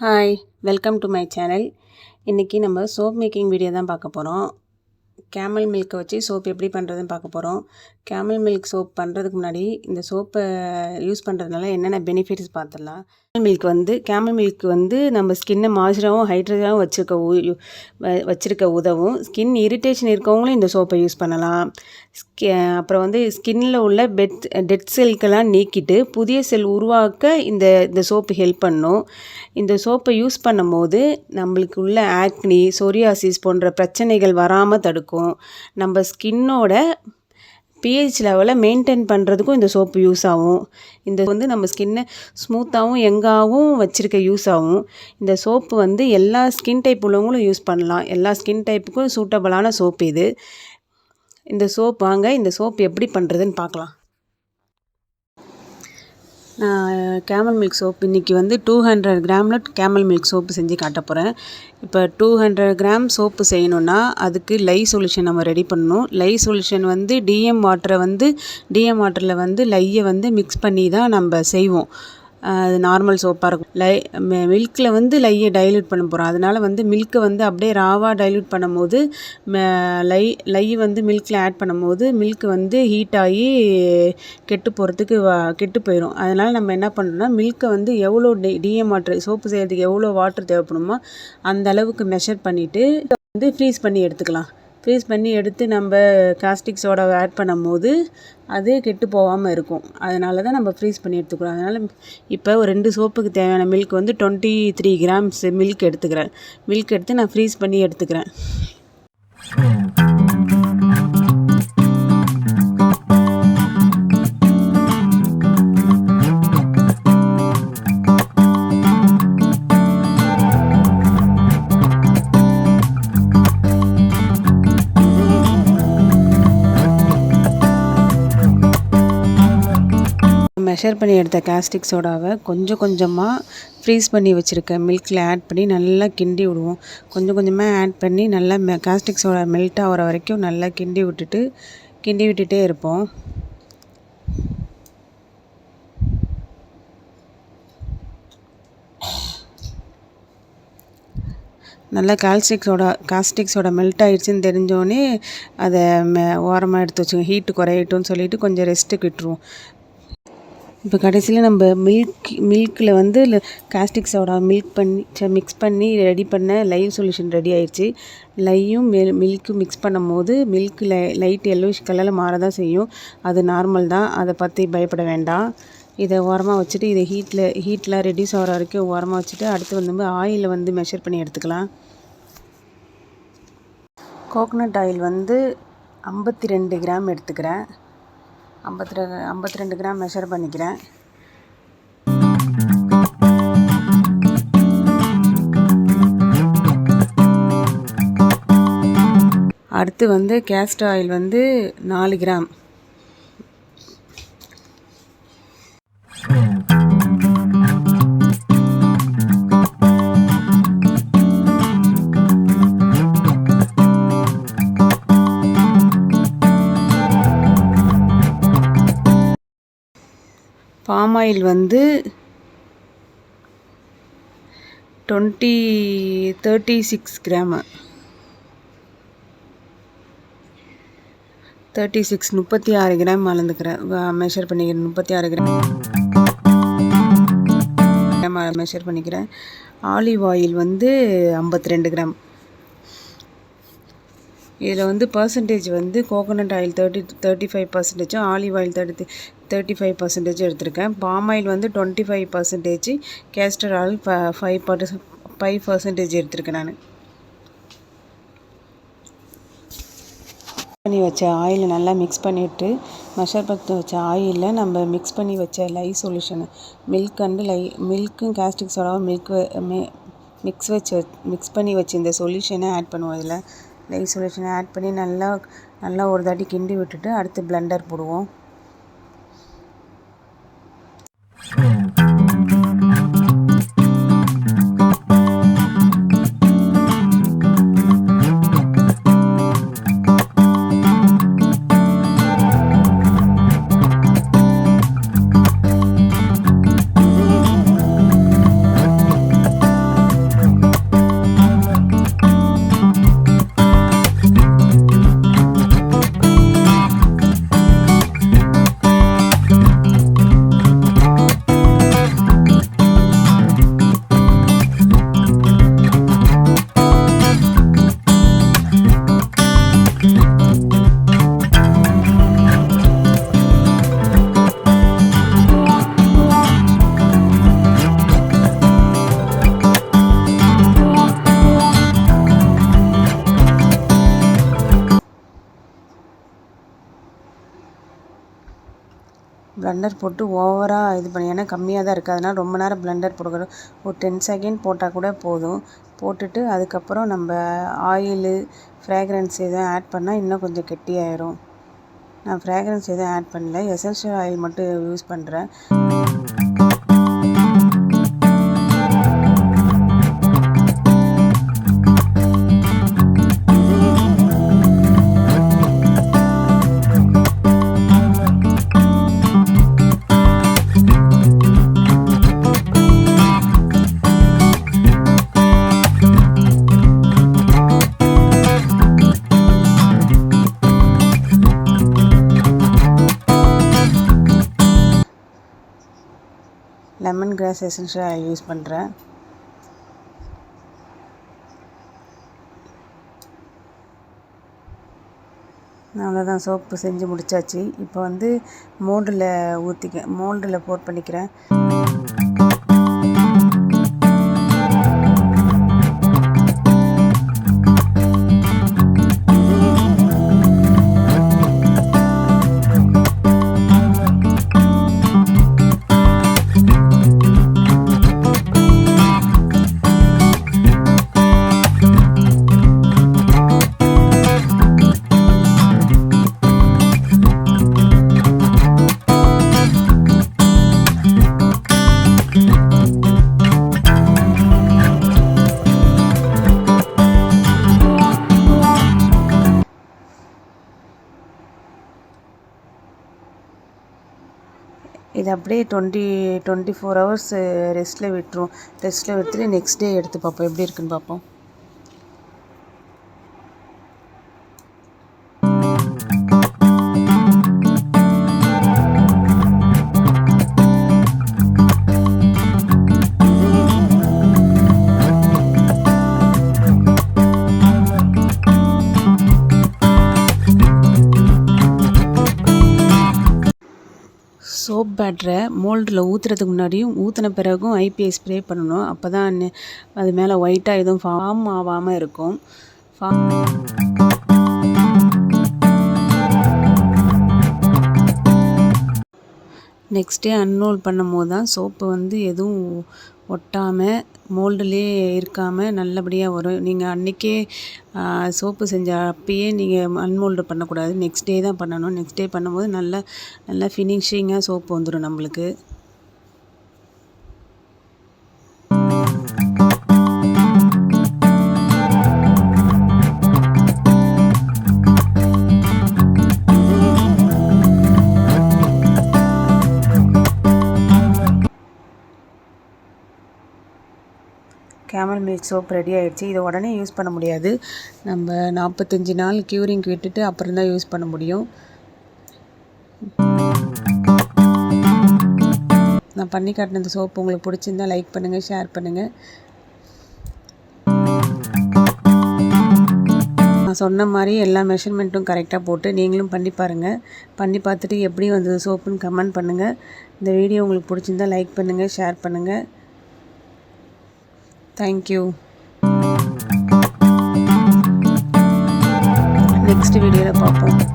Hi, welcome to my channel. இன்றைக்கி நம்ம soap making video தான் பார்க்க போகிறோம். கேமல் மில்க்கை வச்சு சோப் எப்படி பண்ணுறதுன்னு பார்க்க போகிறோம். கேமல் மில்க் சோப் பண்ணுறதுக்கு முன்னாடி இந்த சோப்பை யூஸ் பண்ணுறதுனால என்னென்ன பெனிஃபிட்ஸ் பார்த்துடலாம். கேமல் மில்க் வந்து நம்ம ஸ்கின்னை மாய்ஸ்சராகவும் ஹைட்ரேட்டாகவும் வச்சுருக்க உதவும். ஸ்கின் இரிட்டேஷன் இருக்கவங்களும் இந்த சோப்பை யூஸ் பண்ணலாம். அப்புறம் ஸ்கின்னில் உள்ள டெட் செல்கெல்லாம் நீக்கிட்டு புதிய செல் உருவாக்க இந்த சோப்பு ஹெல்ப் பண்ணும். இந்த சோப்பை யூஸ் பண்ணும்போது நம்மளுக்கு உள்ள ஆக்னி, சொரியாசிஸ் போன்ற பிரச்சனைகள் வராமல் தடுக்கும். நம்ம ஸ்கின்னோட pH லெவலை மெயின்டைன் பண்ணுறதுக்கும் இந்த சோப்பு யூஸ் ஆகும். நம்ம ஸ்கின்னை ஸ்மூத்தாகவும் யங்காகவும் வச்சுருக்க யூஸ் ஆகும். இந்த சோப்பு எல்லா ஸ்கின் டைப் உள்ளவங்களும் யூஸ் பண்ணலாம். எல்லா ஸ்கின் டைப்புக்கும் சூட்டபிளான சோப்பு இது. இந்த சோப் எப்படி பண்ணுறதுன்னு பார்க்கலாம். நான் கேமல் மில்க் சோப் இன்றைக்கி 200 கிராமில் கேமல் மில்க் சோப்பு செஞ்சு காட்ட போகிறேன். இப்போ 200 கிராம் சோப்பு செய்யணுன்னா அதுக்கு லை சொல்யூஷன் நம்ம ரெடி பண்ணணும். லை சொல்யூஷன் டிஎம் வாட்டரில் லையை மிக்ஸ் பண்ணி தான் நம்ம செய்வோம். அது நார்மல் சோப்பாக இருக்கும். மில்கில் லையை டைல்யூட் பண்ண போகிறோம். அதனால் மில்க்கை அப்படியே ராவாக டைல்யூட் பண்ணும்போது லை மில்கில் ஆட் பண்ணும்போது மில்க் ஹீட் ஆகி கெட்டு போயிடும். அதனால் நம்ம என்ன பண்ணுறோம்னா மில்க்கை எவ்வளோ டிஎம் வாட்டர் சோப்பு செய்கிறதுக்கு எவ்வளோ வாட்டர் தேவைப்படுமோ அந்த அளவுக்கு மெஷர் பண்ணிவிட்டு ஃப்ரீஸ் பண்ணி எடுத்துக்கலாம். ஃப்ரீஸ் பண்ணி எடுத்து நம்ம காஸ்டிக் சோடாவை ஆட் பண்ணும்போது அது கெட்டு போகாமல் இருக்கும். அதனால தான் நம்ம ஃப்ரீஸ் பண்ணி எடுத்துக்கிறோம். அதனால் இப்போ ஒரு 2 சோப்புக்கு தேவையான மில்க் 23 கிராம்ஸ் மில்க் எடுத்துக்கிறேன். மில்க் எடுத்து நான் ஃப்ரீஸ் பண்ணி எடுத்துக்கிறேன். மெஷர் பண்ணி எடுத்த காஸ்டிக் சோடாவை கொஞ்சம் கொஞ்சமாக ஃப்ரீஸ் பண்ணி வச்சுருக்க மில்கில் ஆட் பண்ணி நல்லா கிண்டி விடுவோம். கொஞ்சம் கொஞ்சமாக ஆட் பண்ணி நல்லா காஸ்டிக் சோடா மெல்ட் ஆகிற வரைக்கும் நல்லா கிண்டி விட்டுட்டே இருப்போம். நல்லா காஸ்டிக் சோடா மெல்ட் ஆகிடுச்சின்னு தெரிஞ்சோடனே அதை ஓரமாக எடுத்து வச்சுக்கோங்க. ஹீட்டு குறையட்டும்னு சொல்லிவிட்டு கொஞ்சம் ரெஸ்ட்டுக்கு விட்டுருவோம். இப்போ கடைசியில் நம்ம மில்கில் காஸ்டிக் சோடா மிக்ஸ் பண்ணி ரெடி பண்ண லைவ் சொல்யூஷன் ரெடி ஆயிடுச்சு. லையும் மில்க்கும் மிக்ஸ் பண்ணும்போது மில்க் லைட் எல்லோயிஷ் கலரில் மாற தான் செய்யும். அது நார்மல் தான், அதை பற்றி பயப்பட வேண்டாம். இதை ஓரமாக வச்சுட்டு இதை ஹீட்டில் ரெடியூஸ் ஆகிற வரைக்கும் ஓரமாக வச்சுட்டு அடுத்து ஆயிலை மெஷர் பண்ணி எடுத்துக்கலாம். கோகோனட் ஆயில் 52 கிராம் எடுத்துக்கிறேன். 52 கிராம் மெஷர் பண்ணிக்கிறேன். அடுத்து castor oil 4 gram. Palm oil 36 gram. 36 gram அளந்துக்கிறேன். மெஷர் பண்ணிக்கிறேன். 36 கிராம் மெஷர் பண்ணிக்கிறேன். Olive oil 52 gram. இதில் percentage coconut oil 35%, olive oil 35% எடுத்திருக்கேன். பாம் ஆயில் 25%, கேஸ்டர் ஆயில் 5% எடுத்திருக்கேன். நான் பண்ணி வச்ச ஆயிலை நல்லா மிக்ஸ் பண்ணிவிட்டு மெஷர் பண்ணி வச்ச ஆயிலில் நம்ம மிக்ஸ் பண்ணி வச்ச லை சொல்யூஷனு மில்க்கும் காஸ்டிக் சோடாவும் மிக்ஸ் பண்ணி வச்சு இந்த சொல்யூஷனை ஆட் பண்ணுவோம். இதில் லை சொல்யூஷனை ஆட் பண்ணி நல்லா ஒரு தாட்டி கிண்டி விட்டுட்டு அடுத்து பிளெண்டர் போடுவோம். பிளெண்டர் போட்டு ஓவராக இது பண்ணி, ஏன்னா கம்மியாக தான் இருக்குது, அதனால் ரொம்ப நேரம் பிளெண்டர் போடுறோம். ஒரு 10 செகண்ட் போட்டால் கூட போதும். போட்டுட்டு அதுக்கப்புறம் நம்ம ஆயிலு ஃப்ராக்ரன்ஸ் எதுவும் ஆட் பண்ணால் இன்னும் கொஞ்சம் கெட்டியாயிரும். நான் ஃப்ராக்ரன்ஸ் எதுவும் ஆட் பண்ணல, எசென்ஷியல் ஆயில் மட்டும் யூஸ் பண்ணுறேன். Lemon grass essential oil use பண்ணுறேன். அவ்வளோதான், சோப்பு செஞ்சு முடித்தாச்சு. இப்போ வந்து மோல்டில் போட் பண்ணிக்கிறேன். இது அப்படியே 24 ஹவர்ஸ் ரெஸ்ட்டில் விட்டுட்டு நெக்ஸ்ட் டே எடுத்து பார்ப்போம், எப்படி இருக்குன்னு பார்ப்போம். சோப் பேட்டரை மோல்டில் ஊற்றுறதுக்கு முன்னாடியும் ஊற்றின பிறகும் ஐபிஐ ஸ்ப்ரே பண்ணணும். அப்போ தான் அது மேலே ஒயிட்டாக எதுவும் ஃபார்ம் ஆகாமல் இருக்கும். நெக்ஸ்ட் டே அன்ரோல் பண்ணும் போது தான் சோப்பு வந்து எதுவும் ஒட்டாமல் மோல்டுலேயே இருக்காமல் நல்லபடியாக வரும். நீங்கள் அன்றைக்கே சோப்பு செஞ்ச அப்பயே நீங்கள் அன்மோல்டு பண்ணக்கூடாது, நெக்ஸ்ட் டே தான் பண்ணணும். நெக்ஸ்ட் டே பண்ணும்போது நல்லா ஃபினிஷிங்காக சோப்பு வந்துடும் நம்மளுக்கு. கேமல் மில்க் சோப் ரெடி ஆகிடுச்சு. இதை உடனே யூஸ் பண்ண முடியாது, நம்ம 45 நாள் க்யூரிங்க்கு விட்டுட்டு அப்புறம் தான் யூஸ் பண்ண முடியும். நான் பண்ணி காட்டின இந்த சோப்பு உங்களுக்கு பிடிச்சிருந்தா லைக் பண்ணுங்கள், ஷேர் பண்ணுங்கள். நான் சொன்ன மாதிரி எல்லா மெஷர்மெண்ட்டும் கரெக்டாக போட்டு நீங்களும் பண்ணி பாருங்கள். பண்ணி பார்த்துட்டு எப்படி வந்தது சோப்புன்னு கமெண்ட் பண்ணுங்கள். இந்த வீடியோ உங்களுக்கு பிடிச்சிருந்தா லைக் பண்ணுங்கள், ஷேர் பண்ணுங்கள். தேங்க்யூ. நெக்ஸ்ட் வீடியோவில் பார்ப்போம்.